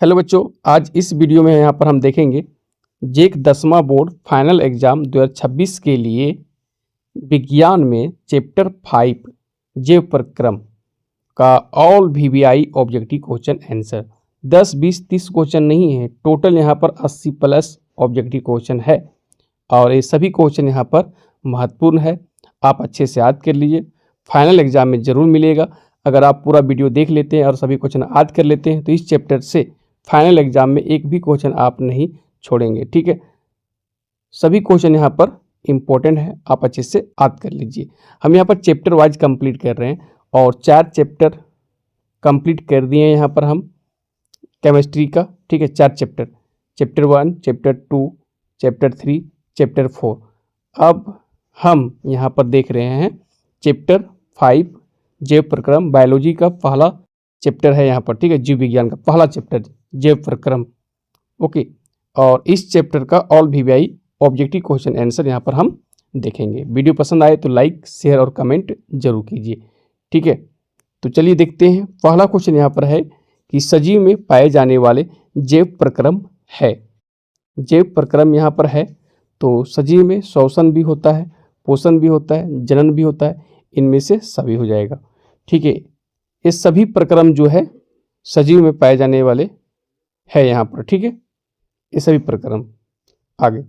Hello बच्चों, आज इस वीडियो में यहाँ पर हम देखेंगे जेक 10वां बोर्ड फाइनल एग्जाम 2026 के लिए विज्ञान में चैप्टर 5 जैव प्रक्रम का all VVI objective question answer 10, 20, 30 question नहीं है, टोटल यहाँ पर 80 प्लस ऑब्जेक्टिव क्वेश्चन है और ये सभी क्वेश्चन यहाँ पर महत्वपूर्ण है। आप अच्छे से याद कर लीजिए, फाइनल एग्जाम में ज़रूर मिलेगा। अगर आप पूरा वीडियो देख लेते हैं और सभी क्वेश्चन याद कर लेते हैं तो इस चैप्टर से फाइनल एग्जाम में एक भी क्वेश्चन आप नहीं छोड़ेंगे। ठीक है, सभी क्वेश्चन यहाँ पर इम्पोर्टेंट है, आप अच्छे से याद कर लीजिए। हम यहाँ पर चैप्टर वाइज कंप्लीट कर रहे हैं और 4 चैप्टर कंप्लीट कर दिए हैं यहाँ पर हम केमिस्ट्री का। ठीक है, 4 chapter, chapter 1, chapter 2, chapter 3, chapter 4। अब हम यहाँ पर देख रहे हैं चैप्टर 5 जैव प्रक्रम, बायोलॉजी का पहला चैप्टर है यहाँ पर। ठीक है, जीव विज्ञान का पहला चैप्टर जैव प्रक्रम। ओके, और इस चैप्टर का all VVI objective question answer यहाँ पर हम देखेंगे। वीडियो पसंद आए तो लाइक, शेयर और कमेंट जरूर कीजिए। ठीक है, तो चलिए देखते हैं। पहला क्वेश्चन यहाँ पर है कि सजीव में पाए जाने वाले जैव प्रक्रम है। जैव प्रक्रम यहाँ पर है तो सजीव में श्वसन भी होता है, पोषण भी होता है, जनन भी होता है, इनमें से सभी हो जाएगा। ठीक है, ये सभी प्रक्रम जो है सजीव में पाए जाने वाले है यहाँ पर। ठीक है, ये सभी प्रक्रम। आगे,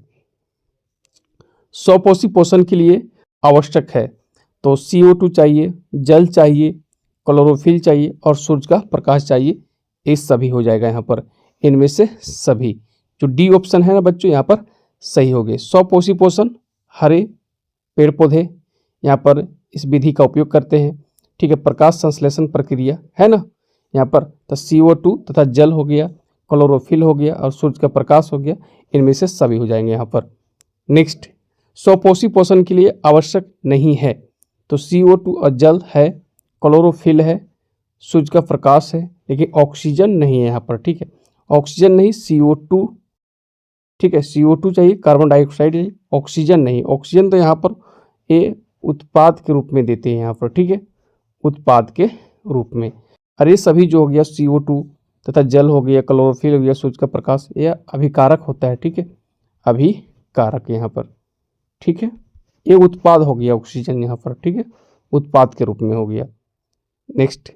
स्वपोषी पोषण के लिए आवश्यक है तो CO2 चाहिए, जल चाहिए, क्लोरोफिल चाहिए और सूर्य का प्रकाश चाहिए। ये सभी हो जाएगा यहाँ पर, इनमें से सभी। जो डी ऑप्शन है ना बच्चों, यहाँ पर सही हो गए। स्वपोषी पोषण, हरे पेड़ पौधे यहाँ पर इस विधि का उपयोग करते हैं। ठीक है, प्रकाश संश्लेषण प्रक्रिया है ना यहाँ पर, तो CO2 तथा जल हो गया, क्लोरोफिल हो गया और सूर्य का प्रकाश हो गया, इनमें से सभी हो जाएंगे यहाँ पर। नेक्स्ट, स्वपोषी पोषण के लिए आवश्यक नहीं है तो CO2 और जल है, क्लोरोफिल है, सूर्य का प्रकाश है, लेकिन ऑक्सीजन नहीं है यहाँ पर। ठीक है, ऑक्सीजन नहीं, CO2। ठीक है, CO2 चाहिए, कार्बन डाइऑक्साइड चाहिए, ऑक्सीजन नहीं। ऑक्सीजन तो यहाँ पर ये उत्पाद के रूप में देते हैं यहाँ पर। ठीक है, उत्पाद के रूप में। अरे सभी जो हो गया CO2 तथा जल हो गया, क्लोरोफिल हो गया, सूर्य का प्रकाश, यह अभिकारक होता है। ठीक है, अभिकारक यहाँ पर। ठीक है, ये उत्पाद हो गया ऑक्सीजन यहाँ पर। ठीक है, उत्पाद के रूप में हो गया। नेक्स्ट,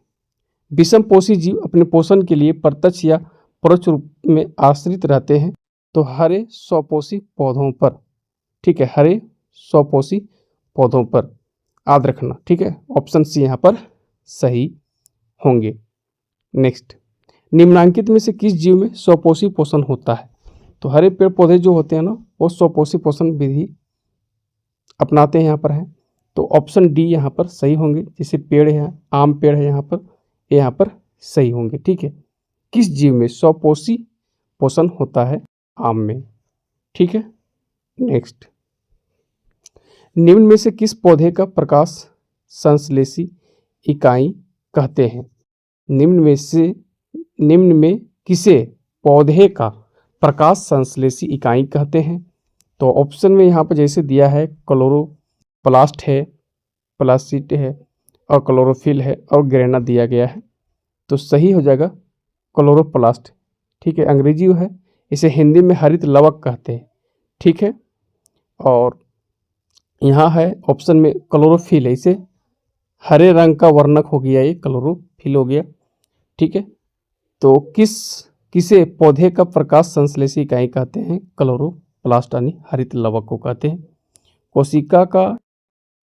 विषमपोषी जीव अपने पोषण के लिए प्रत्यक्ष या परोक्ष रूप में आश्रित रहते हैं तो हरे स्वपोषी पौधों पर। ठीक है, हरे स्वपोषी पौधों पर याद रखना। ठीक है, ऑप्शन सी यहाँ पर सही होंगे। नेक्स्ट, निम्नांकित में से किस जीव में स्वपोषी पोषण होता है? तो हरे पेड़ पौधे जो होते हैं ना, वो स्वपोषी पोषण विधि अपनाते हैं यहाँ पर है, तो ऑप्शन डी यहाँ पर सही होंगे। जैसे पेड़ है, आम पेड़ है यहाँ पर, ये यहाँ पर सही होंगे। ठीक है, किस जीव में स्वपोषी पोषण होता है? आम में। ठीक है, नेक्स्ट, निम्न में से किस पौधे का प्रकाश संश्लेषी इकाई कहते हैं? निम्न में किसे पौधे का प्रकाश संश्लेषी इकाई कहते हैं? तो ऑप्शन में यहाँ पर जैसे दिया है, क्लोरोप्लास्ट है, प्लास्टिड है और क्लोरोफिल है और ग्रेना दिया गया है, तो सही हो जाएगा क्लोरोप्लास्ट। ठीक है, अंग्रेजी है, इसे हिंदी में हरित लवक कहते हैं। ठीक है, और यहाँ है ऑप्शन में क्लोरोफिल है, इसे हरे रंग का वर्णक हो गया, ये क्लोरोफिल हो गया। ठीक है, तो किसे पौधे का प्रकाश संश्लेषी इकाई कहते हैं? क्लोरोप्लास्ट यानी हरित लवक को कहते हैं। कोशिका का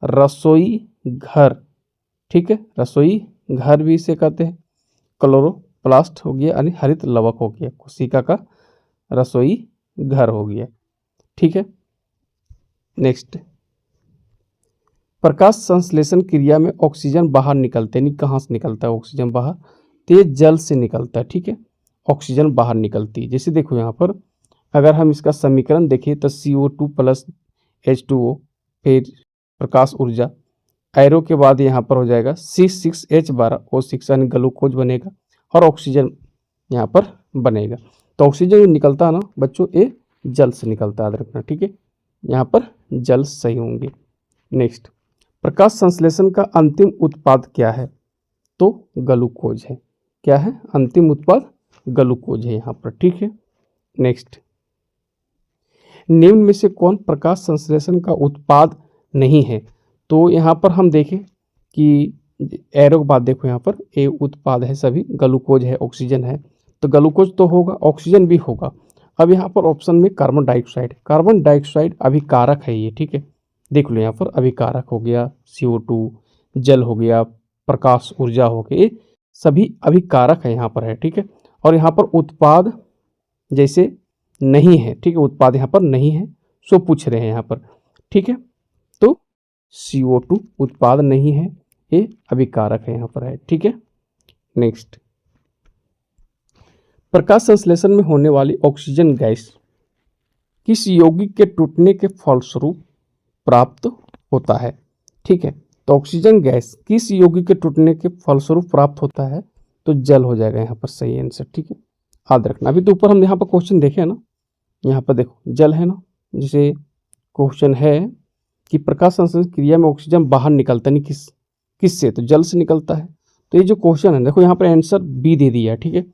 रसोई घर। ठीक है, रसोई घर भी इसे कहते हैं, क्लोरोप्लास्ट हो गया यानी हरित लवक हो गया, कोशिका का रसोई घर हो गया। ठीक है, नेक्स्ट, प्रकाश संश्लेषण क्रिया में ऑक्सीजन बाहर निकलते नहीं, कहाँ से निकलता है ऑक्सीजन बाहर? तेज जल से निकलता है। ठीक है, ऑक्सीजन बाहर निकलती है। जैसे देखो यहाँ पर अगर हम इसका समीकरण देखें तो CO2 प्लस H2O, फिर प्रकाश ऊर्जा, एरो के बाद यहाँ पर हो जाएगा C6H12O6 यानी ग्लूकोज बनेगा और ऑक्सीजन यहाँ पर बनेगा। तो ऑक्सीजन जो निकलता है ना बच्चों, ये जल से निकलता है, याद रखना। ठीक है, यहाँ पर जल सही होंगे। नेक्स्ट, प्रकाश संश्लेषण का अंतिम उत्पाद क्या है? तो ग्लूकोज है। क्या है अंतिम उत्पाद? ग्लूकोज है यहाँ पर, ठीक है। नेक्स्ट, निम्न में से कौन प्रकाश संश्लेषण का उत्पाद नहीं है? तो यहाँ पर हम देखें कि एरो के बाद देखो यहाँ पर ए उत्पाद है सभी, ग्लूकोज है, ऑक्सीजन है, तो ग्लूकोज तो होगा, ऑक्सीजन भी होगा। अब यहाँ पर ऑप्शन में कार्बन डाइऑक्साइड अभिकारक है ये, ठीक है। देख लो यहाँ पर अभिकारक हो गया, CO2, जल हो गया, प्रकाश ऊर्जा हो गया, ये सभी अभिकारक है यहाँ पर है, ठीक है। और यहाँ पर उत्पाद जैसे नहीं है, ठीक है, उत्पाद यहाँ पर नहीं है, सो पूछ रहे हैं यहाँ पर, ठीक है। तो CO2 उत्पाद नहीं है, ये अभिकारक है यहाँ पर है, ठीक है। नेक्स्ट, प्रकाश संश्लेषण में होने वाली ऑक्सीजन गैस किस यौगिक के टूटने के फलस्वरूप प्राप्त होता है? ठीक है, तो ऑक्सीजन गैस किस यौगिक के टूटने के फलस्वरूप प्राप्त होता है? तो जल हो जाएगा यहाँ पर सही आंसर, ठीक है। याद रखना, अभी तो ऊपर हम यहाँ पर क्वेश्चन देखे ना, यहाँ पर देखो जल है ना, जिसे क्वेश्चन है कि प्रकाश संश्लेषण क्रिया में ऑक्सीजन बाहर निकलता नहीं, किससे? तो जल से निकलता है। तो ये जो क्वेश्चन है देखो यहाँ पर आंसर बी दे दिया है, ठीक है।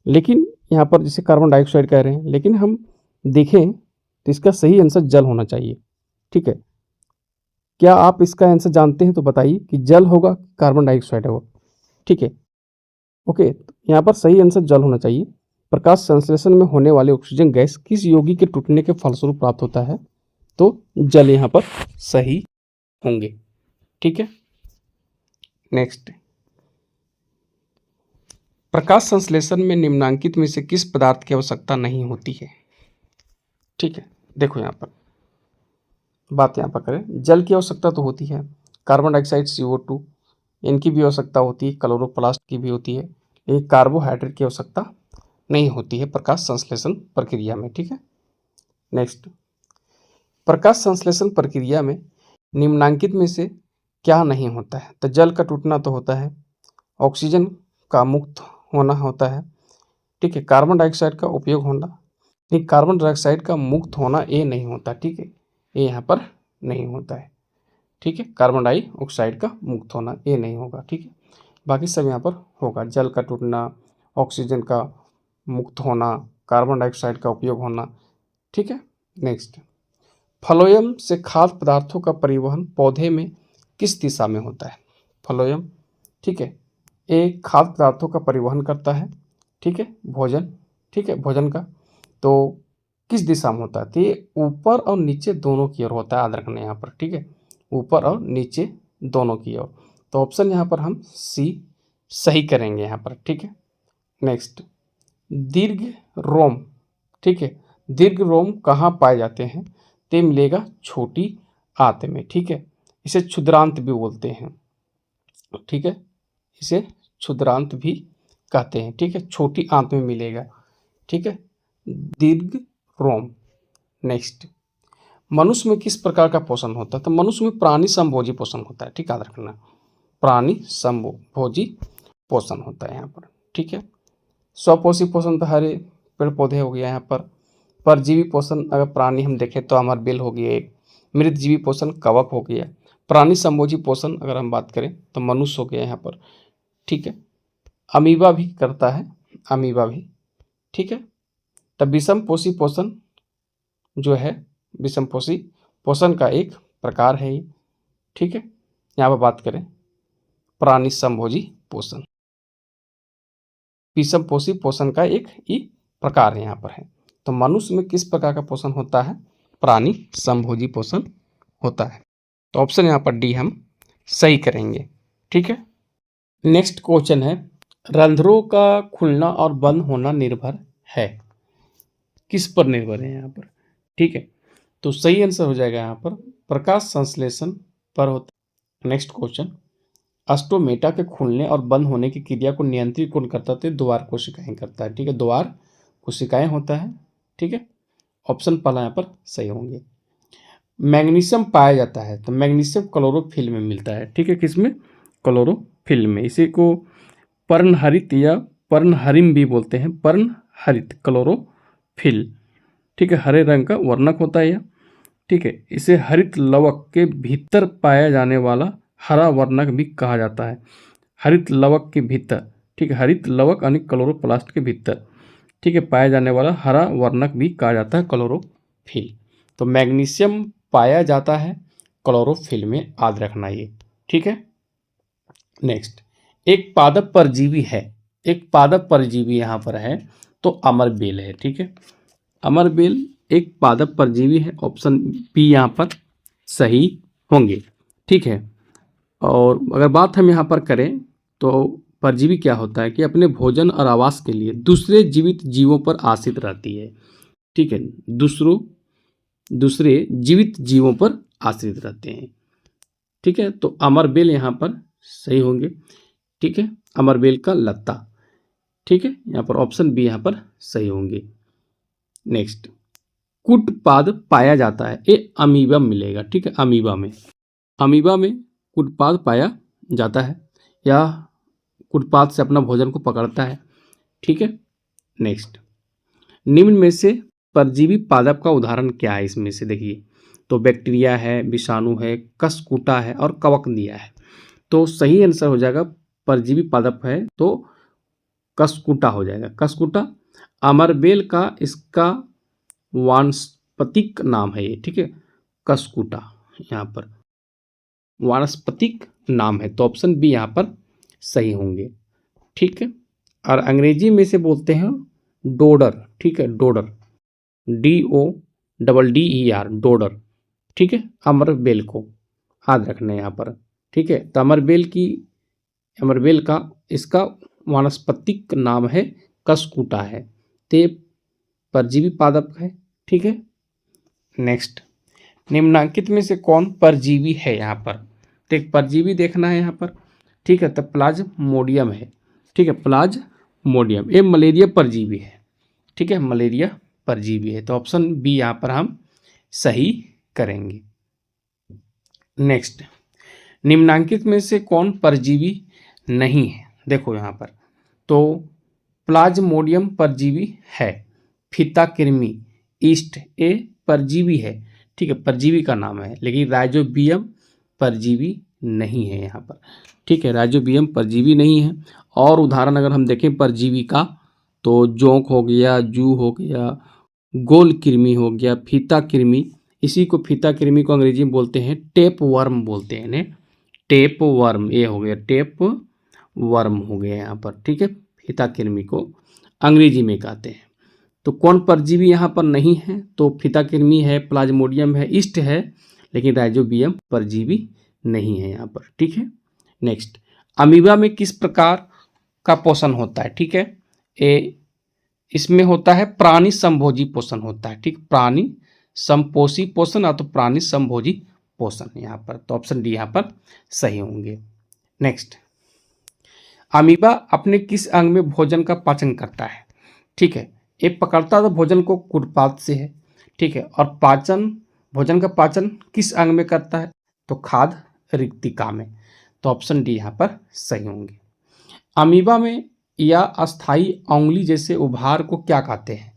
लेकिन यहाँ पर जैसे कार्बन डाइऑक्साइड कह रहे हैं, लेकिन हम देखें तो इसका सही आंसर जल होना चाहिए, ठीक है। क्या आप इसका आंसर जानते हैं? तो बताइए कि जल होगा, कार्बन डाइऑक्साइड होगा, ठीक है। ओके, यहाँ पर सही आंसर जल होना चाहिए। प्रकाश संश्लेषण में होने वाले ऑक्सीजन गैस किस यौगिक के टूटने के फलस्वरूप प्राप्त होता है? तो जल यहाँ पर सही होंगे, ठीक है। नेक्स्ट, प्रकाश संश्लेषण में निम्नांकित में से किस पदार्थ की आवश्यकता नहीं होती है? ठीक है, देखो यहाँ पर बात यहाँ पर करें, जल की आवश्यकता तो होती है, कार्बन डाइऑक्साइड CO2 इनकी भी आवश्यकता होती है, क्लोरोप्लास्ट की भी होती है, लेकिन कार्बोहाइड्रेट की आवश्यकता नहीं होती है प्रकाश संश्लेषण प्रक्रिया में, ठीक है। नेक्स्ट, प्रकाश संश्लेषण प्रक्रिया में निम्नांकित में से क्या नहीं होता है? तो जल का टूटना तो होता है, ऑक्सीजन का मुक्त होना होता है, ठीक है, कार्बन डाइऑक्साइड का उपयोग होना, लेकिन कार्बन डाइऑक्साइड का मुक्त होना ये नहीं होता, ठीक है, ये यहाँ पर नहीं होता है, ठीक है। कार्बन डाइऑक्साइड का मुक्त होना ये नहीं होगा, ठीक है। बाकी सब यहाँ पर होगा, जल का टूटना, ऑक्सीजन का मुक्त होना, कार्बन डाइऑक्साइड का उपयोग होना, ठीक है। नेक्स्ट, फ्लोएम से खाद्य पदार्थों का परिवहन पौधे में किस दिशा में होता है? फ्लोएम, ठीक है, एक खाद्य पदार्थों का परिवहन करता है, ठीक है, भोजन, ठीक है, भोजन का, तो किस दिशा में होता है? तो ये ऊपर और नीचे दोनों की ओर होता है, याद रखना यहाँ पर, ठीक है, ऊपर और नीचे दोनों की ओर। तो ऑप्शन यहाँ पर हम सी सही करेंगे यहाँ पर, ठीक है। नेक्स्ट, दीर्घ रोम, ठीक है, दीर्घ रोम कहाँ पाए जाते हैं? ते मिलेगा छोटी आंत में, ठीक है, इसे क्षुद्रांत भी बोलते हैं, ठीक है, इसे क्षुद्रांत भी कहते हैं, ठीक है, छोटी आंत में मिलेगा, ठीक है, दीर्घ रोम। नेक्स्ट, मनुष्य में किस प्रकार का पोषण होता है? तो मनुष्य में प्राणी समभोजी पोषण होता है, ठीक है, याद रखना, प्राणी समभोजी पोषण होता है यहाँ पर, ठीक है। स्वपोषी पोषण तो हरे पेड़ पौधे हो गया यहाँ पर। परजीवी पोषण अगर प्राणी हम देखें तो हमारा बिल हो गया एक, मृतजीवी पोषण कवक हो गया, प्राणी समभोजी पोषण अगर हम बात करें तो मनुष्य हो गया यहाँ पर, ठीक है। अमीबा भी करता है, अमीबा भी, ठीक है। तब विषम पोषी पोषण जो है, विषम पोषी पोषण का एक प्रकार है ये, ठीक है। यहाँ पर बात करें प्राणी समभोजी पोषण, विषम पोषी पोषण का एक ही प्रकार यहाँ पर है। तो मनुष्य में किस प्रकार का पोषण होता है? प्राणी समभोजी पोषण होता है। तो ऑप्शन यहाँ पर डी हम सही करेंगे, ठीक है। नेक्स्ट क्वेश्चन है, रंध्रों का खुलना और बंद होना निर्भर है, किस पर निर्भर है यहाँ पर? ठीक है, तो सही आंसर हो जाएगा यहाँ पर प्रकाश संश्लेषण पर होता। नेक्स्ट क्वेश्चन, अस्टोमेटा के खुलने और बंद होने की क्रिया को नियंत्रित कौन करता है? तो द्वार कोशिकाएं करता है, ठीक है, द्वार कोशिकाएं होता है, ठीक है। ऑप्शन पहला यहाँ पर सही होंगे। मैग्नीशियम पाया जाता है, तो मैग्नीशियम क्लोरोफिल में मिलता है, ठीक है, किसमें? क्लोरोफिल में। इसी को पर्णहरित या पर्णहरिम भी बोलते हैं, पर्णहरित क्लोरोफिल, ठीक है, हरे रंग का वर्णक होता है यह, ठीक है। इसे हरित लवक के भीतर पाया जाने वाला हरा वर्णक भी कहा जाता है, हरित लवक के भीतर, ठीक है, हरित लवक यानी क्लोरोप्लास्ट के भीतर। ठीक है, पाया जाने वाला हरा वर्णक भी कहा जाता है क्लोरोफिल। तो मैग्नीशियम पाया जाता है क्लोरोफिल में, याद रखना ये, ठीक है। नेक्स्ट, एक पादप परजीवी है, एक पादप परजीवी यहाँ पर है तो अमरबेल है, ठीक है। अमरबेल एक पादप परजीवी है, ऑप्शन बी यहाँ पर सही होंगे, ठीक है। और अगर बात हम यहाँ पर करें तो परजीवी क्या होता है कि अपने भोजन और आवास के लिए दूसरे जीवित जीवों पर आश्रित रहती है, ठीक है। दूसरे जीवित जीवों पर आश्रित रहते हैं, ठीक है। तो अमरबेल यहाँ पर सही होंगे, ठीक है। अमरबेल का लत्ता, ठीक है, यहाँ पर ऑप्शन बी यहाँ पर सही होंगे। नेक्स्ट, कुटपाद पाया जाता है, ये अमीबा मिलेगा, ठीक है। अमीबा में कुटपाद पाया जाता है या कुटपाद से अपना भोजन को पकड़ता है, ठीक है। नेक्स्ट, निम्न में से परजीवी पादप का उदाहरण क्या है, इसमें से देखिए, तो बैक्टीरिया है, विषाणु है, कसकुटा है और कवकदिया है। तो सही आंसर हो जाएगा, परजीवी पादप है तो कसकुटा हो जाएगा, कसकुटा। अमरबेल का इसका वानस्पतिक नाम है ये, ठीक है, कसकुटा यहाँ पर वानस्पतिक नाम है, तो ऑप्शन बी यहाँ पर सही होंगे, ठीक है। और अंग्रेजी में से बोलते हैं डोडर, ठीक है, डोडर, DODDER, डोडर, ठीक है, अमरबेल को याद रखना है यहाँ पर, ठीक है। तो अमरबेल का इसका वानस्पतिक नाम है कसकुटा है, ते परजीवी पादप है, ठीक है। नेक्स्ट, निम्नांकित में से कौन परजीवी है, यहाँ पर तो एक परजीवी देखना है यहाँ पर, ठीक है। तो प्लाज्मोडियम है, ठीक है, प्लाज्मोडियम, ये मलेरिया परजीवी है, ठीक है, मलेरिया परजीवी है, तो ऑप्शन बी यहाँ पर हम सही करेंगे। नेक्स्ट, निम्नांकित में से कौन परजीवी नहीं है, देखो यहाँ पर, तो प्लाज्मोडियम परजीवी है, फीता कृमि, ईस्ट, ये परजीवी है, ठीक है, परजीवी का नाम है, लेकिन राइजोबियम परजीवी नहीं है यहाँ पर, ठीक है, राइजोबियम परजीवी नहीं है। और उदाहरण अगर हम देखें परजीवी का, तो जोंक हो गया, जू हो गया, गोल कृमि हो गया, फीता कृमि, इसी को फीता कृमि को अंग्रेजी में बोलते हैं टेप वर्म बोलते हैं इन्हें, टेप वर्म, ये हो गया टेप वर्म हो गया यहाँ पर, ठीक है, फीता कृमि को अंग्रेजी में कहते हैं। तो कौन परजीवी यहाँ पर नहीं है, तो फीता कृमि है, प्लाज्मोडियम है, ईस्ट है, लेकिन राइजोबियम परजीवी नहीं है यहाँ पर, ठीक है। नेक्स्ट, अमीबा में किस प्रकार का पोषण होता है, ठीक है, इसमें होता है प्राणी संभोजी पोषण होता है, ठीक, प्राणी संपोषी पोषण या तो प्राणी संभोजी पोषण यहाँ पर, तो ऑप्शन डी यहाँ पर सही होंगे। नेक्स्ट, अमीबा अपने किस अंग में भोजन का पाचन करता है, ठीक है, ये पकड़ता तो भोजन को कुटपाद से है, ठीक है, और भोजन का पाचन किस अंग में करता है, तो खाद्य रिक्तिका में, तो ऑप्शन डी यहाँ पर सही होंगे। अमीबा में या अस्थाई उंगली जैसे उभार को क्या कहते हैं,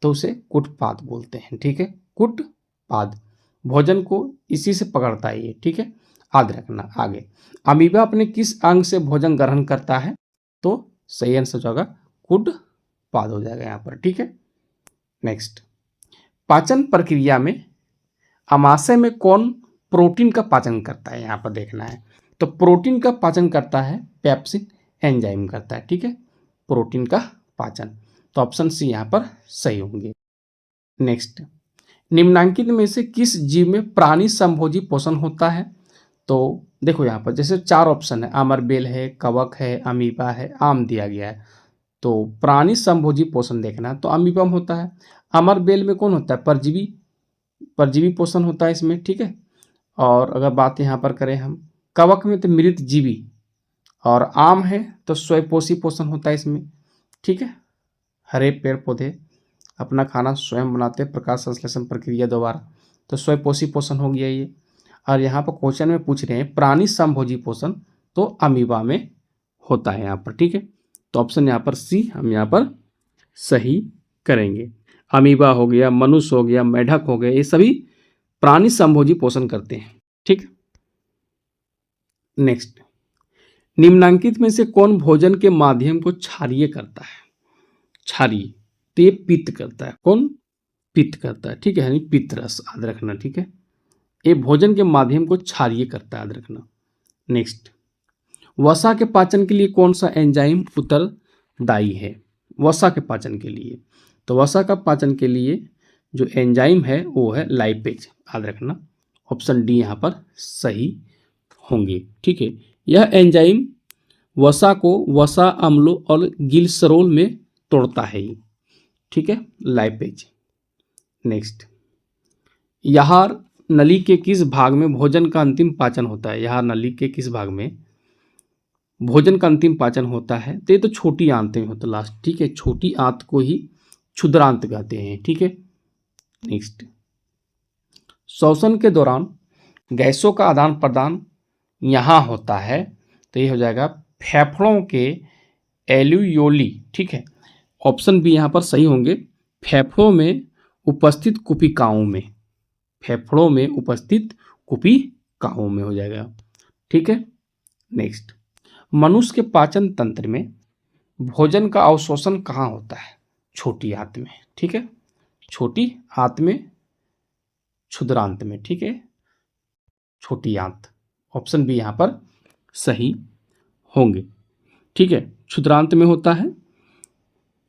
तो उसे कुटपाद बोलते हैं, ठीक है, कुटपाद, भोजन को इसी से पकड़ता है ये, ठीक है, याद रखना। आगे, अमीबा अपने किस अंग से भोजन ग्रहण करता है, तो सही आंसर हो जाएगा कुटपाद हो जाएगा यहाँ पर, ठीक है। नेक्स्ट, पाचन प्रक्रिया में आमाशय में कौन प्रोटीन का पाचन करता है, यहाँ पर देखना है, तो प्रोटीन का पाचन करता है पेप्सिन एंजाइम करता है, ठीक है, प्रोटीन का पाचन, तो ऑप्शन सी यहाँ पर सही होंगे। नेक्स्ट, निम्नांकित में से किस जीव में प्राणी संभोजी पोषण होता है, तो देखो यहाँ पर जैसे 4 ऑप्शन है, अमरबेल है, कवक है, अमीबा है, आम दिया गया है, तो प्राणी संभोजी पोषण देखना है तो अमीबा में होता है। अमरबेल में कौन होता है, परजीवी पोषण होता है इसमें, ठीक है। और अगर बात यहाँ पर करें हम, कवक में तो मृत जीवी, और आम है तो स्वयंपोषी पोषण होता है इसमें, ठीक है, हरे पेड़ पौधे अपना खाना स्वयं बनाते हैं प्रकाश संश्लेषण प्रक्रिया द्वारा, तो स्वयंपोषी पोषण हो गया ये। और यहाँ पर क्वेश्चन में पूछ रहे हैं प्राणी संभोजी पोषण, तो अमीबा में होता है यहाँ पर, ठीक है, तो ऑप्शन यहाँ पर सी हम यहाँ पर सही करेंगे। अमीबा हो गया, मनुष्य हो गया, मेढक हो गया, ये सभी प्राणी संभोजी पोषण करते हैं, ठीक। नेक्स्ट, निम्नांकित में से कौन भोजन के माध्यम को क्षारीय करता है, क्षारीय, तो ये पित्त करता है। कौन? पित्त करता है, ठीक है, यानी पित्त रस, याद रखना, ठीक है। ये भोजन के माध्यम को क्षारीय करता है, याद रखना। नेक्स्ट, वसा के पाचन के लिए कौन सा एंजाइम उत्तरदायी है? वसा के पाचन के लिए, तो वसा का पाचन के लिए जो एंजाइम है वो है लाइपेज, याद रखना। ऑप्शन डी यहाँ पर सही होंगे, ठीक है। यह एंजाइम वसा को वसा अम्लों और गिल्सरोल में तोड़ता है, ठीक है, लाइपेज। नेक्स्ट, यहार नली के किस भाग में भोजन का अंतिम पाचन होता है? यहार नली के किस भाग में भोजन का अंतिम पाचन होता है? तो ये तो छोटी आंत में होता है लास्ट, ठीक है, छोटी आंत को ही क्षुद्रांत कहते हैं, ठीक है। नेक्स्ट, श्वसन के दौरान गैसों का आदान प्रदान यहाँ होता है, तो ये हो जाएगा फेफड़ों के एल्यूयोली, ठीक है। ऑप्शन बी यहाँ पर सही होंगे, फेफड़ों में उपस्थित कुपिकाओं में, फेफड़ों में उपस्थित कुपिकाओं में हो जाएगा, ठीक है। नेक्स्ट, मनुष्य के पाचन तंत्र में भोजन का अवशोषण कहाँ होता है? छोटी आंत में, ठीक है, छोटी आंत में, क्षुद्रांत में, ठीक है, छोटी आंत। ऑप्शन बी यहाँ पर सही होंगे, ठीक है, क्षुद्रांत में होता है।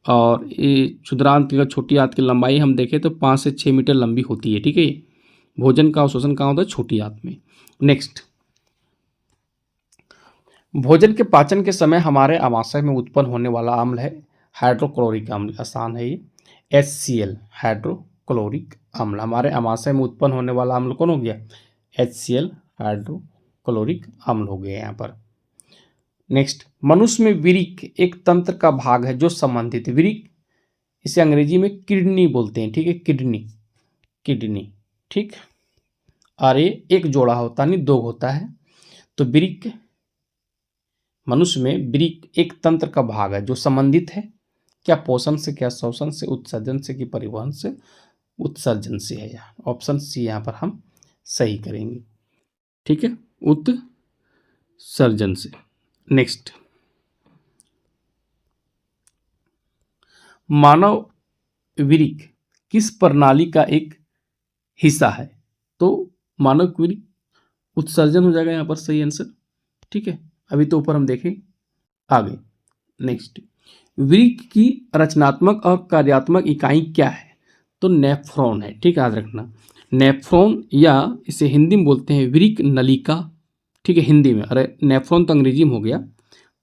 और ये क्षुद्रांत का छोटी आंत की लंबाई हम देखें तो 5 से 6 मीटर लंबी होती है, ठीक है। भोजन का अवशोषण कहाँ होता है? छोटी आंत में। नेक्स्ट, भोजन के पाचन के समय हमारे आमाशय में उत्पन्न होने वाला अम्ल है हाइड्रोक्लोरिक अम्ल, आसान है ये, HCl, हाइड्रोक्लोरिक अम्ल। हमारे आमाशय में उत्पन्न होने वाला अम्ल कौन हो गया? HCl, हाइड्रोक्लोरिक अम्ल हो गया यहाँ पर। नेक्स्ट, मनुष्य में विरिक एक तंत्र का भाग है जो संबंधित, विरिक इसे अंग्रेजी में किडनी बोलते हैं, ठीक है, किडनी, ठीक। और ये एक जोड़ा होता नहीं, दो होता है। तो विरिक, मनुष्य में विरिक एक तंत्र का भाग है जो संबंधित है क्या? पोषण से, क्या शोषण से, उत्सर्जन से, कि परिवहन से? उत्सर्जन से है। ऑप्शन सी यहाँ पर हम सही करेंगे, ठीक है, उत्सर्जन से। नेक्स्ट, मानव विरिक किस प्रणाली का एक हिस्सा है? तो मानव विरिक उत्सर्जन हो जाएगा यहाँ पर सही आंसर, ठीक है। अभी तो ऊपर हम देखें आगे। नेक्स्ट, विरिक की रचनात्मक और कार्यात्मक इकाई क्या है? तो नेफ्रॉन है, ठीक है, याद रखना। नेफ्रॉन, या इसे हिंदी में बोलते हैं विरिक नलिका, ठीक है, हिंदी में। अरे नेफ्रॉन तो अंग्रेजी में हो गया।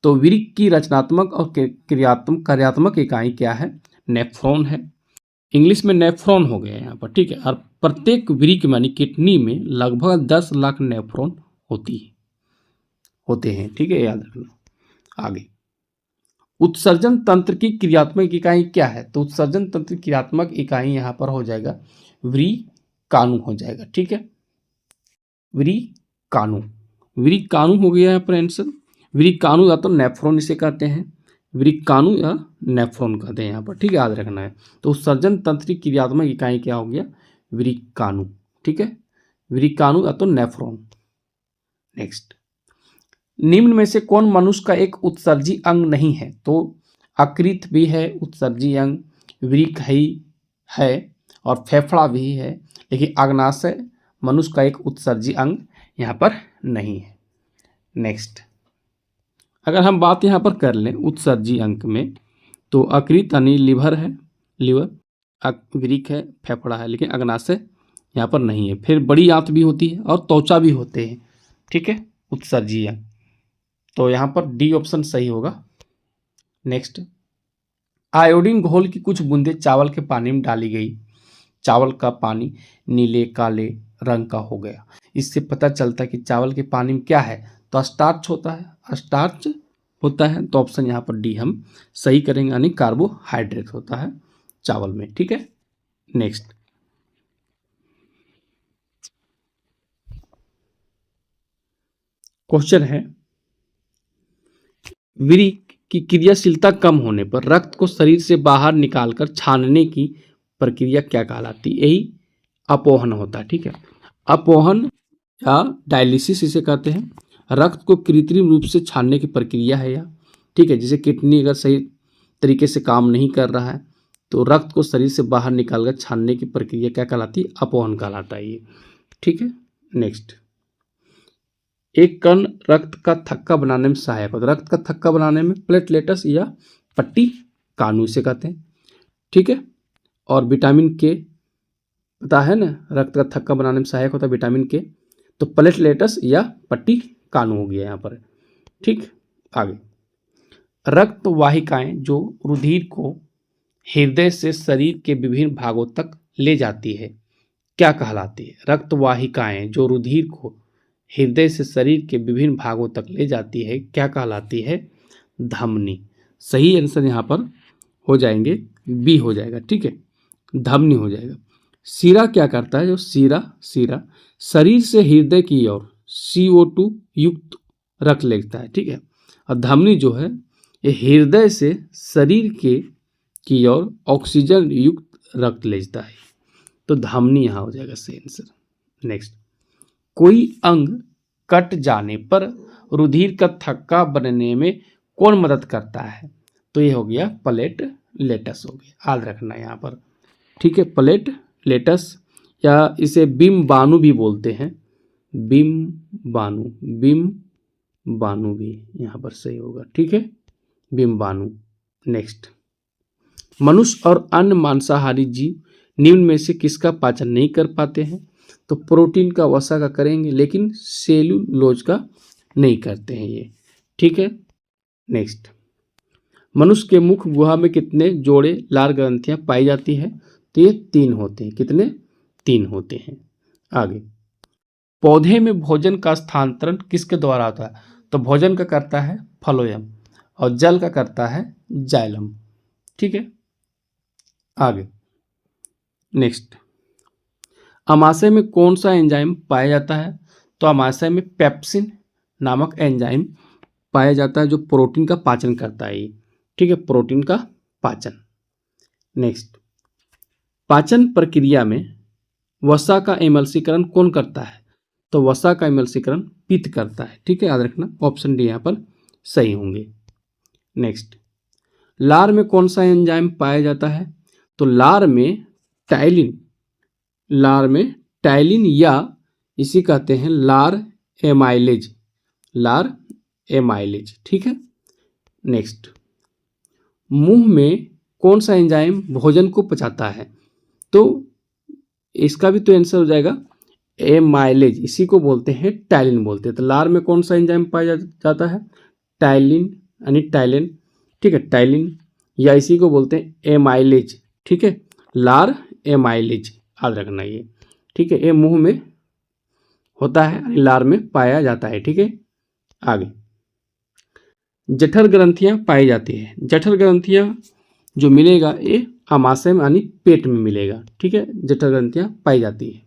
तो विरिक की रचनात्मक और कार्यात्मक इकाई क्या है? नेफ्रॉन है, इंग्लिश में नेफ्रॉन हो गया यहाँ पर, ठीक है। और प्रत्येक विरिक यानी किडनी में लगभग 10 लाख नेफ्रॉन होते हैं, ठीक है, याद रखना। आगे, उत्सर्जन तंत्र की क्रियात्मक इकाई क्या है? तो उत्सर्जन तंत्र की क्रियात्मक इकाई यहाँ पर हो जाएगा विरिकाणु हो जाएगा, ठीक है, विरिकाणु हो गया यहाँ पर आंसर। विरिकाणु या तो नेफ्रॉन इसे कहते हैं, विरिकाणु या नेफ्रॉन कहते हैं यहाँ पर, ठीक है, याद रखना है। तो उत्सर्जन तंत्र की क्रियात्मक इकाई क्या हो गया? विरिकाणु, ठीक है, विरिकाणु या तो नेफ्रॉन। नेक्स्ट, निम्न में से कौन मनुष्य का एक उत्सर्जी अंग नहीं है? तो यकृत भी है उत्सर्जी अंग, विरिक है और फेफड़ा भी है, लेकिन अग्नाशय मनुष्य का एक उत्सर्जी अंग यहाँ पर नहीं है। नेक्स्ट, अगर हम बात यहाँ पर कर लें उत्सर्जी अंग में, तो यकृत यानी लीवर है, विरिक है, फेफड़ा है, लेकिन अग्नाशय यहाँ पर नहीं है। फिर बड़ी आंत भी होती है और त्वचा भी होते हैं, ठीक है, उत्सर्जी अंग। तो यहाँ पर डी ऑप्शन सही होगा। नेक्स्ट, आयोडीन घोल की कुछ बूंदें चावल के पानी में डाली गई, चावल का पानी नीले काले रंग का हो गया। इससे पता चलता है कि चावल के पानी में क्या है? तो स्टार्च होता है, तो ऑप्शन यहाँ पर डी हम सही करेंगे, यानी कार्बोहाइड्रेट होता है चावल में, ठीक है। नेक्स्ट, क्वेश्चन है, विरिक की क्रियाशीलता कम होने पर रक्त को शरीर से बाहर निकालकर छानने की प्रक्रिया क्या कहलाती? यही अपोहन होता है, ठीक है। अपोहन या डायलिसिस इसे कहते हैं। रक्त को कृत्रिम रूप से छानने की प्रक्रिया है यह, ठीक है। जैसे किडनी अगर सही तरीके से काम नहीं कर रहा है तो रक्त को शरीर से बाहर निकालकर छानने की प्रक्रिया क्या कहलाती है? अपवहन कहलाता है ये। ठीक है, नेक्स्ट, एक कण रक्त का थक्का बनाने में सहायक होता है। रक्त का थक्का बनाने में प्लेटलेट्स या पट्टी कानू इसे कहते हैं। ठीक है, और विटामिन के पता है ना, रक्त का थक्का बनाने में सहायक होता है विटामिन के, तो प्लेटलेट्स या पट्टी कानू हो गया यहाँ पर। ठीक, आगे, रक्त वाहिकाएं जो रुधिर को हृदय से शरीर के विभिन्न भागों तक ले जाती है क्या कहलाती है? रक्त वाहिकाएं जो रुधिर को हृदय से शरीर के विभिन्न भागों तक ले जाती है क्या कहलाती है? धमनी। सही आंसर यहाँ पर हो जाएंगे बी हो जाएगा। ठीक है, धमनी हो जाएगा। सीरा क्या करता है? जो सीरा शरीर से हृदय की ओर CO2 युक्त रक्त लेता है। ठीक है, और धमनी जो है ये हृदय से शरीर की ओर ऑक्सीजन युक्त रक्त लेता है, तो धमनी यहाँ हो जाएगा सही आंसर। नेक्स्ट, कोई अंग कट जाने पर रुधिर का थक्का बनने में कौन मदद करता है? तो ये हो गया प्लेटलेट्स हो गया, याद रखना यहाँ पर। ठीक है, प्लेटलेट्स या इसे बिम्बाणु भी बोलते हैं, बिम्बाणु भी यहाँ पर सही होगा। ठीक है, बिम्बाणु। नेक्स्ट, मनुष्य और अन्य मांसाहारी जीव निम्न में से किसका पाचन नहीं कर पाते हैं? तो प्रोटीन का, वसा का करेंगे, लेकिन सेलुलोज का नहीं करते हैं ये। ठीक है, नेक्स्ट, मनुष्य के मुख गुहा में कितने जोड़े लार ग्रंथियां पाई जाती है? तो ये 3 होते हैं। कितने? 3 होते हैं। आगे, पौधे में भोजन का स्थानांतरण किसके द्वारा होता है? तो भोजन का करता है फ्लोएम और जल का करता है जाइलम। ठीक है, आगे, नेक्स्ट, अमाशय में कौन सा एंजाइम पाया जाता है? तो अमाशय में पेप्सिन नामक एंजाइम पाया जाता है जो प्रोटीन का पाचन करता है ये। ठीक है, प्रोटीन का पाचन। नेक्स्ट, पाचन प्रक्रिया में वसा का एमल्सीकरण कौन करता है? तो वसा का एमल्सीकरण पित्त करता है। ठीक है, याद रखना, ऑप्शन डी यहाँ पर सही होंगे। नेक्स्ट, लार में कौन सा एंजाइम पाया जाता है? तो लार में टाइलिन या इसी कहते हैं लार एमाइलेज। ठीक है, नेक्स्ट, मुंह में कौन सा एंजाइम भोजन को पचाता है? तो इसका भी तो आंसर हो जाएगा एमाइलेज, इसी को बोलते हैं टाइलिन बोलते हैं। तो लार में कौन सा एंजाइम पाया जाता है? टाइलिन यानी टाइलिन। ठीक है, टाइलिन या इसी को बोलते हैं एमाइलेज। ठीक है, लार एमाइलेज, याद रखना ये। ठीक है, ये मुंह में होता है, लार में पाया जाता है। ठीक है, आगे, जठर ग्रंथियां पाई जाती है। जठर ग्रंथियां जो मिलेगा ये अमाशय में यानी पेट में मिलेगा। ठीक है, जठर ग्रंथियां पाई जाती है।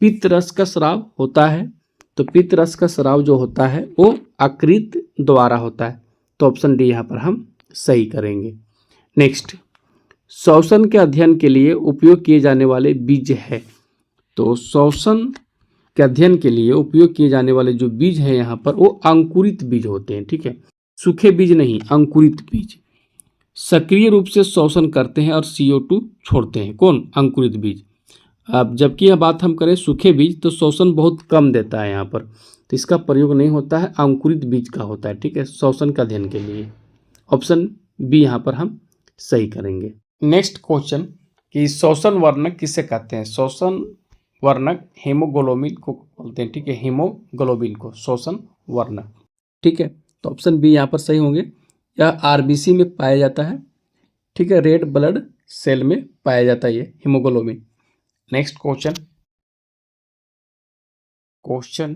पित्त रस का स्राव होता है, तो पित्त रस का स्राव जो होता है वो यकृत द्वारा होता है, तो ऑप्शन डी यहाँ पर हम सही करेंगे। नेक्स्ट, श्वसन के अध्ययन के लिए उपयोग किए जाने वाले बीज है। तो श्वसन के अध्ययन के लिए उपयोग किए जाने वाले जो बीज है यहाँ पर वो अंकुरित बीज होते हैं। ठीक है, सूखे बीज नहीं, अंकुरित बीज सक्रिय रूप से श्वसन करते हैं और CO2 छोड़ते हैं। कौन? अंकुरित बीज। अब जबकि यह बात हम करें सूखे बीज तो श्वसन बहुत कम देता है यहाँ पर, तो इसका प्रयोग नहीं होता है, अंकुरित बीज का होता है। ठीक है, श्वसन का अध्ययन के लिए ऑप्शन बी यहाँ पर हम सही करेंगे। नेक्स्ट क्वेश्चन कि श्वसन वर्णक किसे कहते हैं? श्वसन वर्णक हीमोग्लोबिन को बोलते हैं। ठीक है, हीमोग्लोबिन को श्वसन वर्णक। ठीक है, तो ऑप्शन बी यहाँ पर सही होंगे। यह RBC में पाया जाता है। ठीक है, रेड ब्लड सेल में पाया जाता है ये हीमोग्लोबिन। नेक्स्ट क्वेश्चन,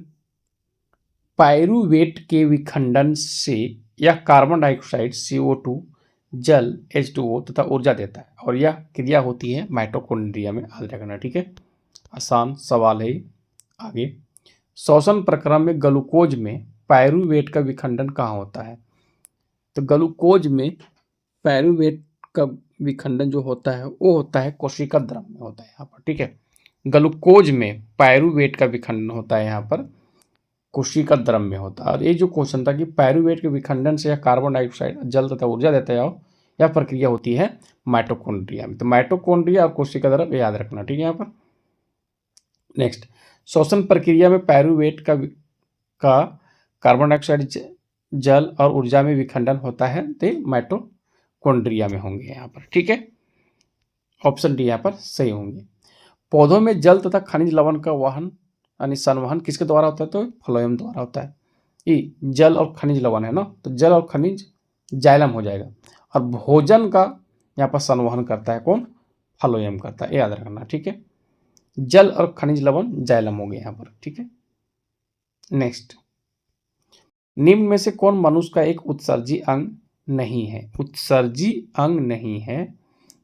पाइरूवेट के विखंडन से यह कार्बन डाइऑक्साइड CO2 जल H2O तथा ऊर्जा देता है और यह क्रिया होती है माइटोकॉन्ड्रिया में, याद रखना। ठीक है, आसान सवाल है। आगे, श्वसन प्रक्रिया में ग्लूकोज में पाइरूवेट का विखंडन कहाँ होता है? तो ग्लूकोज में पाइरूवेट का विखंडन जो होता है वो होता है कोशिका द्रव में होता है यहाँ पर। ठीक है, ग्लूकोज में पाइरूवेट का विखंडन होता है यहाँ पर कोशिका द्रव में होता है। और ये जो क्वेश्चन था कि पाइरूवेट के विखंडन से यह कार्बन डाइऑक्साइड जल तथा ऊर्जा देता है, यह प्रक्रिया होती है माइटोकॉन्ड्रिया में। तो माइटोकॉन्ड्रिया और कोशिका द्रव याद रखना, ठीक है। यहाँ पर नेक्स्ट, श्वसन प्रक्रिया में पायरूवेट का कार्बन डाइऑक्साइड जल और ऊर्जा में विखंडन होता है, तो माइटोकॉन्ड्रिया में होंगे यहाँ पर, ठीक है। ऑप्शन डी यहाँ पर सही होंगे। पौधों में जल तथा खनिज लवण का वहन यानी संवहन किसके द्वारा होता है? तो फ्लोएम द्वारा होता है। ये जल और खनिज लवण है ना, तो जल और खनिज जाइलम हो जाएगा, और भोजन का यहाँ पर संवहन करता है कौन? फ्लोएम करता है, याद रखना, ठीक है। जल और खनिज लवण जाइलम हो गए यहाँ पर, ठीक है। नेक्स्ट, निम्न में से कौन मनुष्य का एक उत्सर्जी अंग नहीं है? उत्सर्जी अंग नहीं है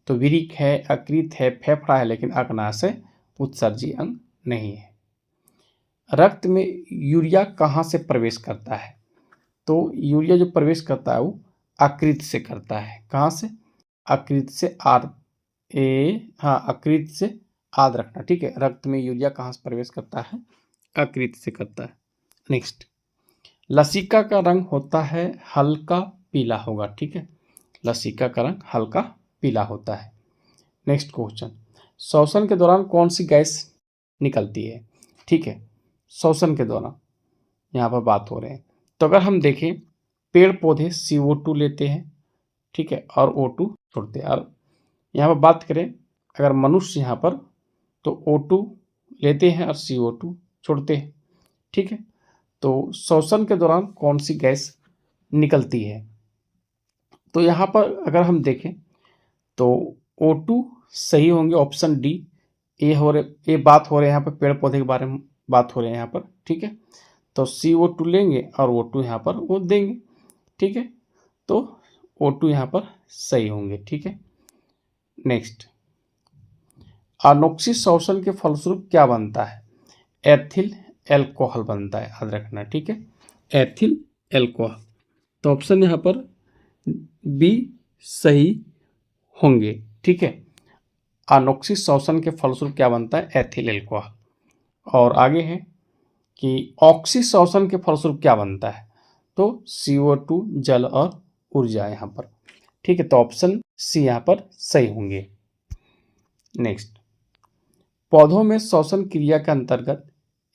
तो विरिक है, यकृत है, फेफड़ा है, लेकिन अग्नाशय उत्सर्जी अंग नहीं है। रक्त में यूरिया कहाँ से प्रवेश करता है? तो यूरिया जो प्रवेश करता है वो यकृत से करता है। कहाँ से? यकृत से। यकृत से याद रखना, ठीक है। रक्त में यूरिया कहाँ से प्रवेश करता है? यकृत से करता है। नेक्स्ट, लसिका का रंग होता है हल्का पीला होगा, ठीक है। लसिका का रंग हल्का पीला होता है। नेक्स्ट क्वेश्चन, श्वसन के दौरान कौन सी गैस निकलती है? ठीक है, श्वसन के दौरान यहाँ पर बात हो रहे हैं। तो अगर हम देखें, पेड़ पौधे CO2 लेते हैं, ठीक है, और O2 छोड़ते हैं। और यहाँ पर बात करें अगर मनुष्य यहाँ पर, तो O2 लेते हैं और CO2 छोड़ते हैं, ठीक है। तो श्वसन के दौरान कौन सी गैस निकलती है? तो यहाँ पर अगर हम देखें तो O2 सही होंगे, ऑप्शन डी। ये बात हो रहे हैं यहाँ पर पेड़ पौधे के बारे में बात हो रहे हैं यहाँ पर, ठीक है। तो CO2 लेंगे और O2 यहाँ पर वो देंगे, ठीक है। तो O2 यहाँ पर सही होंगे, ठीक है। नेक्स्ट, अनोक्सी श्वसन के फलस्वरूप क्या बनता है? एथिल एल्कोहल बनता है, याद रखना, ठीक है। Ethyl alcohol. तो ऑप्शन यहाँ पर बी सही होंगे, ठीक है। अनोक्सी श्वसन के फलस्वरूप क्या बनता है? Ethyl alcohol. और आगे है कि ऑक्सी श्वसन के फलस्वरूप क्या बनता है? तो CO2 जल और ऊर्जा यहाँ पर, ठीक है। तो ऑप्शन सी यहाँ पर सही होंगे। नेक्स्ट, पौधों में श्वसन क्रिया के अंतर्गत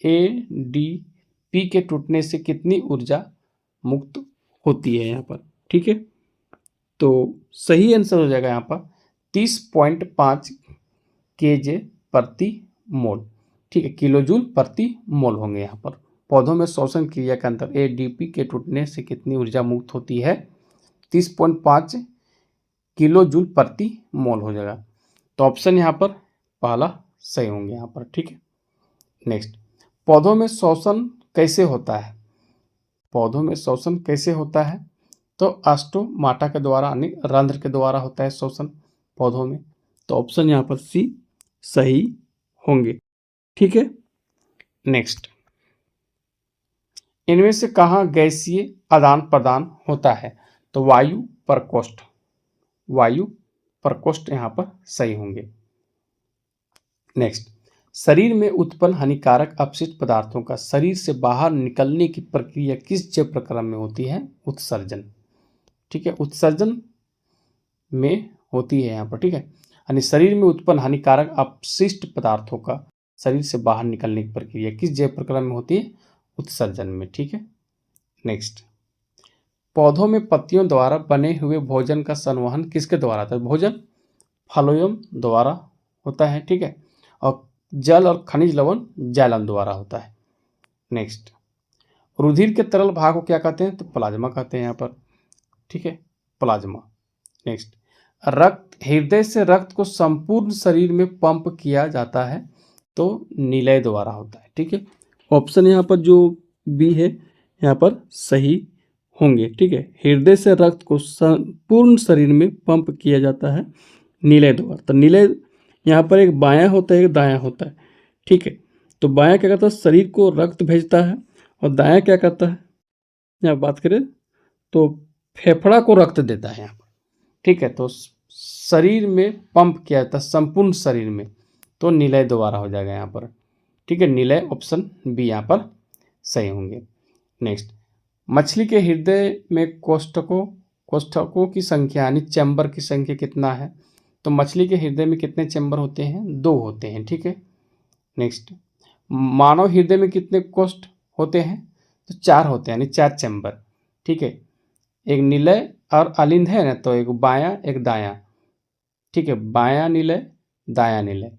ADP के टूटने से कितनी ऊर्जा मुक्त होती है यहाँ पर, ठीक है। तो सही आंसर हो जाएगा यहाँ पर 30.5 kJ प्रति मोल, ठीक है, किलोजूल प्रति मोल होंगे यहाँ पर। पौधों में श्वसन क्रिया के अंतर ADP के टूटने से कितनी ऊर्जा मुक्त होती है? 30.5 किलोजूल प्रति मोल हो जाएगा। तो ऑप्शन यहाँ पर पहला सही होंगे यहाँ पर, ठीक है। नेक्स्ट, पौधों में श्वसन कैसे होता है? पौधों में श्वसन कैसे होता है? तो स्टोमाटा के द्वारा यानी रंध्र के द्वारा होता है श्वसन पौधों में। तो ऑप्शन यहाँ पर सी सही होंगे, ठीक है। नेक्स्ट, इनमें से कहाँ गैसीय आदान प्रदान होता है? तो वायु प्रकोष्ठ। वायु प्रकोष्ठ यहाँ पर सही होंगे। नेक्स्ट, शरीर में उत्पन्न हानिकारक अपशिष्ट पदार्थों का शरीर से बाहर निकलने की प्रक्रिया किस जैव प्रक्रम में होती है? उत्सर्जन, ठीक है। उत्सर्जन में होती है यहाँ पर, ठीक है। यानी शरीर में उत्पन्न हानिकारक अपशिष्ट पदार्थों का शरीर से बाहर निकलने की प्रक्रिया किस जैव प्रक्रम में होती है? उत्सर्जन में, ठीक है। नेक्स्ट, पौधों में पत्तियों द्वारा बने हुए भोजन का संवहन किसके द्वारा होता है? भोजन फ्लोएम द्वारा होता है, ठीक है। और जल और खनिज लवण जाइलम द्वारा होता है। नेक्स्ट, रुधिर के तरल भाग को क्या कहते हैं? तो प्लाज्मा कहते हैं यहाँ पर, ठीक है, प्लाज्मा। नेक्स्ट, रक्त हृदय से रक्त को संपूर्ण शरीर में पंप किया जाता है, तो निलय द्वारा होता है, ठीक है। ऑप्शन यहाँ पर जो बी है यहाँ पर सही होंगे, ठीक है। हृदय से रक्त को संपूर्ण शरीर में पंप किया जाता है निलय द्वारा। तो निलय यहाँ पर एक बायां होता है एक दायां होता है, ठीक है। तो बायां क्या करता है? शरीर को रक्त भेजता है, और दायां क्या करता है? यहाँ बात करें तो फेफड़ा को रक्त देता है यहाँ पर, ठीक है। तो शरीर में पंप किया जाता है संपूर्ण शरीर में, तो निलय द्वारा हो जाएगा यहाँ पर, ठीक है। निलय ऑप्शन बी यहाँ पर सही होंगे। नेक्स्ट, मछली के हृदय में कोष्ठकों कोष्ठकों की संख्या यानी चैम्बर की संख्या कितना है, तो मछली के हृदय में कितने चैम्बर होते हैं, 2 होते हैं। ठीक है, नेक्स्ट, मानव हृदय में कितने कोष्ठ होते हैं, तो 4 होते हैं यानी 4 चैम्बर। ठीक है, एक निलय और अलिंद है ना, तो एक बायां एक दायां। ठीक है, बायां निलय दायां निलय,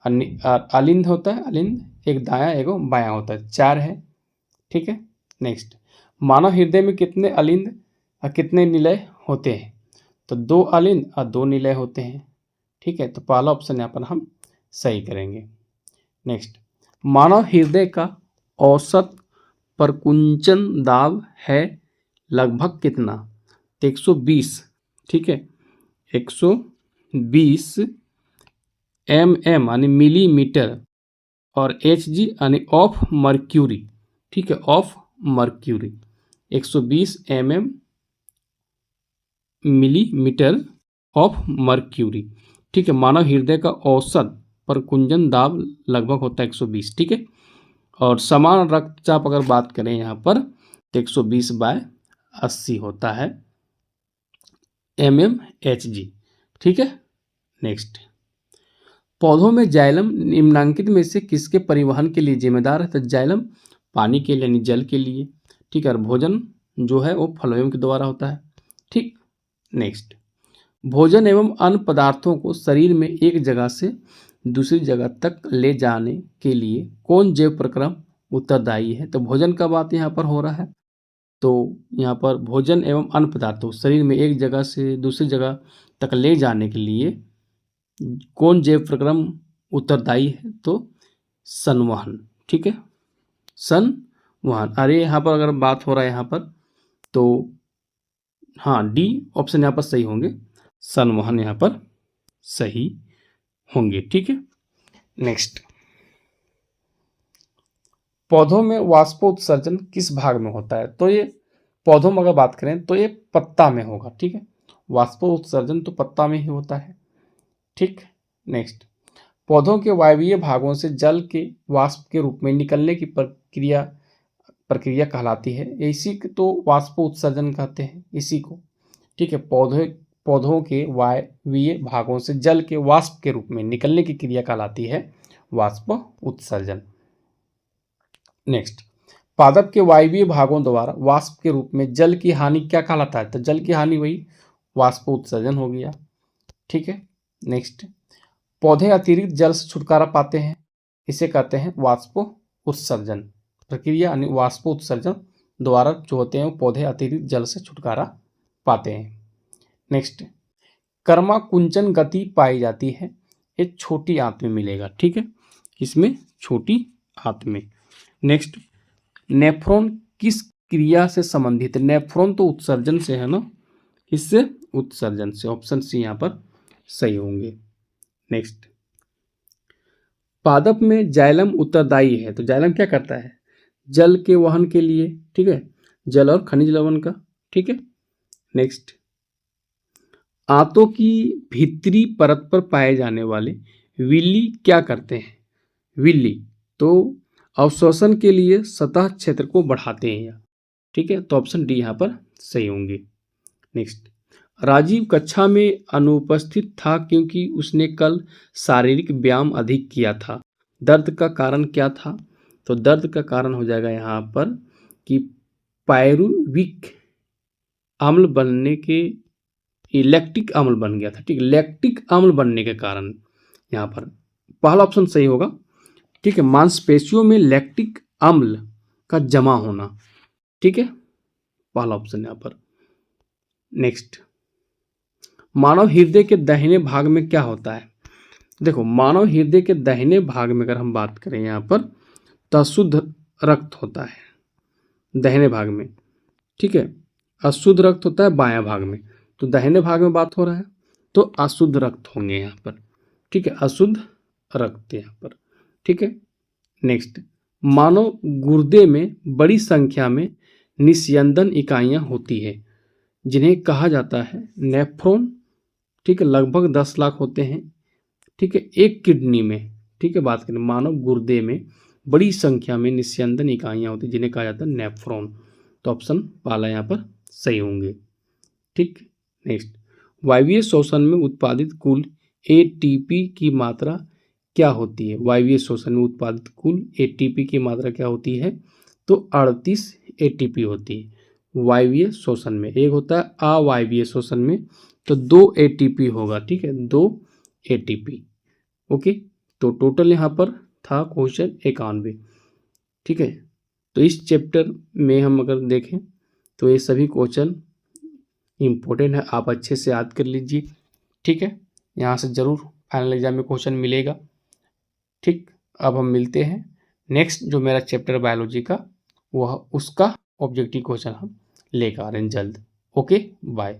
और अलिंद होता है, अलिंद एक दायां एक बायां होता है, 4 है। ठीक है, नेक्स्ट, मानव हृदय में कितने अलिंद और कितने निलय होते हैं, तो 2 अलिंद और 2 निलय होते हैं। ठीक है, तो पहला ऑप्शन यहाँ पर हम सही करेंगे। नेक्स्ट, मानव हृदय का औसत प्रकुंचन दाब है लगभग कितना, तो 120। ठीक है, 120 यानी मिलीमीटर, और Hg यानी ऑफ मर्क्यूरी। ठीक है, of mercury, 120 millimetre of mercury. ठीक है, मानव हृदय का औसत प्रकुंचन दाब लगभग होता है 120। ठीक है, और समान रक्तचाप अगर बात करें यहाँ पर, तो 120/80 होता है mmHg। ठीक है, नेक्स्ट, पौधों में जाइलम निम्नलिखित में से किसके परिवहन के लिए जिम्मेदार है, तो जाइलम पानी के लिए यानी जल के लिए। ठीक है, और भोजन जो है वो फ्लोएम के द्वारा होता है। ठीक, नेक्स्ट, भोजन एवं अन्य पदार्थों को शरीर में एक जगह से दूसरी जगह तक ले जाने के लिए कौन जैव प्रक्रम उत्तरदायी है, तो भोजन का बात यहाँ पर हो रहा है, तो यहाँ पर भोजन एवं अन्य पदार्थों शरीर में एक जगह से दूसरी जगह तक ले जाने के लिए कौन जैव प्रक्रम उत्तरदायी है, तो संवहन। ठीक है, संवहन। अरे यहाँ पर अगर बात हो रहा है यहाँ पर, तो हाँ, डी ऑप्शन यहाँ पर सही होंगे, संवहन यहाँ पर सही होंगे। ठीक है, नेक्स्ट, पौधों में वाष्पोत्सर्जन किस भाग में होता है, तो ये पौधों में अगर बात करें तो ये पत्ता में होगा। ठीक है, वाष्पोत्सर्जन तो पत्ता में ही होता है। ठीक, नेक्स्ट, पौधों के वायवीय भागों से जल के वाष्प के रूप में निकलने की प्रक्रिया कहलाती है, इसी को तो वाष्पोत्सर्जन कहते हैं, इसी को। ठीक है, पौधों के वायवीय भागों से जल के वाष्प के रूप में निकलने की क्रिया कहलाती है वाष्प उत्सर्जन। नेक्स्ट, पादप के वायवीय भागों द्वारा वाष्प के रूप में जल की हानि क्या कहलाता है, तो जल की हानि वही वाष्प उत्सर्जन हो गया। ठीक है, नेक्स्ट, पौधे अतिरिक्त जल से छुटकारा पाते हैं, इसे कहते हैं वाष्प उत्सर्जन प्रक्रिया, यानी वाष्प उत्सर्जन द्वारा जो होते हैं वो पौधे अतिरिक्त जल से छुटकारा पाते हैं। नेक्स्ट, कर्मा कुंचन गति पाई जाती है, ये छोटी आंत में मिलेगा। ठीक है, इसमें छोटी आंत में। नेक्स्ट, नेफ्रॉन किस क्रिया से संबंधित है, नेफ्रॉन तो उत्सर्जन से है ना, इससे उत्सर्जन से, ऑप्शन सी यहाँ पर सही होंगे। नेक्स्ट, पादप में जाइलम उत्तरदायी है, तो जाइलम क्या करता है, जल के वहन के लिए। ठीक है, जल और खनिज लवण का। ठीक है, नेक्स्ट, आंतों की भीतरी परत पर पाए जाने वाले विल्ली क्या करते हैं, विल्ली तो अवशोषण के लिए सतह क्षेत्र को बढ़ाते हैं। ठीक है, तो ऑप्शन डी यहाँ पर सही होंगे। नेक्स्ट, राजीव कक्षा में अनुपस्थित था क्योंकि उसने कल शारीरिक व्यायाम अधिक किया था, दर्द का कारण क्या था, तो दर्द का कारण हो जाएगा यहाँ पर कि पायरुविक अम्ल बनने के, लैक्टिक अम्ल बन गया था। ठीक, लैक्टिक अम्ल बनने के कारण यहाँ पर पहला ऑप्शन सही होगा। ठीक है, मांसपेशियों में लैक्टिक अम्ल का जमा होना। ठीक है, पहला ऑप्शन यहाँ पर। नेक्स्ट, मानव हृदय के दाहिने भाग में क्या होता है, देखो मानव हृदय के दाहिने भाग में अगर हम बात करें यहाँ पर, तो अशुद्ध रक्त होता है दाहिने भाग में। ठीक है, अशुद्ध रक्त होता है बायां भाग में, तो दाहिने भाग में बात हो रहा है तो अशुद्ध रक्त होंगे यहाँ पर। ठीक है, अशुद्ध रक्त यहाँ पर। ठीक है, नेक्स्ट, मानव गुर्दे में बड़ी संख्या में निस्यंदन इकाइयाँ होती है जिन्हें कहा जाता है नेफ्रॉन। ठीक है, लगभग 10 लाख होते हैं। ठीक है, एक किडनी में। ठीक है, बात करें मानव गुर्दे में बड़ी संख्या में निस्यंदन इकाइयाँ होती हैं जिन्हें कहा जाता है नेफ्रॉन, तो ऑप्शन पहला यहाँ पर सही होंगे। ठीक। नेक्स्ट, वायवीय श्वसन में उत्पादित कुल एटीपी की मात्रा क्या होती है? वायवीय श्वसन में उत्पादित कुल एटीपी की मात्रा क्या होती है? तो 38 एटीपी होती है वायवीय श्वसन में। एक होता है अवायवीय श्वसन में, तो 2 एटीपी होगा, ठीक है, 2 एटीपी। ओके, तो टोटल यहाँ पर था क्वेश्चन 91, ठीक है। तो इस चैप्टर में हम अगर देखें तो ये सभी क्वेश्चन इम्पोर्टेंट है, आप अच्छे से याद कर लीजिए, ठीक है। यहाँ से ज़रूर फाइनल एग्जाम में क्वेश्चन मिलेगा, ठीक। अब हम मिलते हैं नेक्स्ट जो मेरा चैप्टर बायोलॉजी का, वह उसका ऑब्जेक्टिव क्वेश्चन हम लेकर आ रहे हैं जल्द। Okay, bye.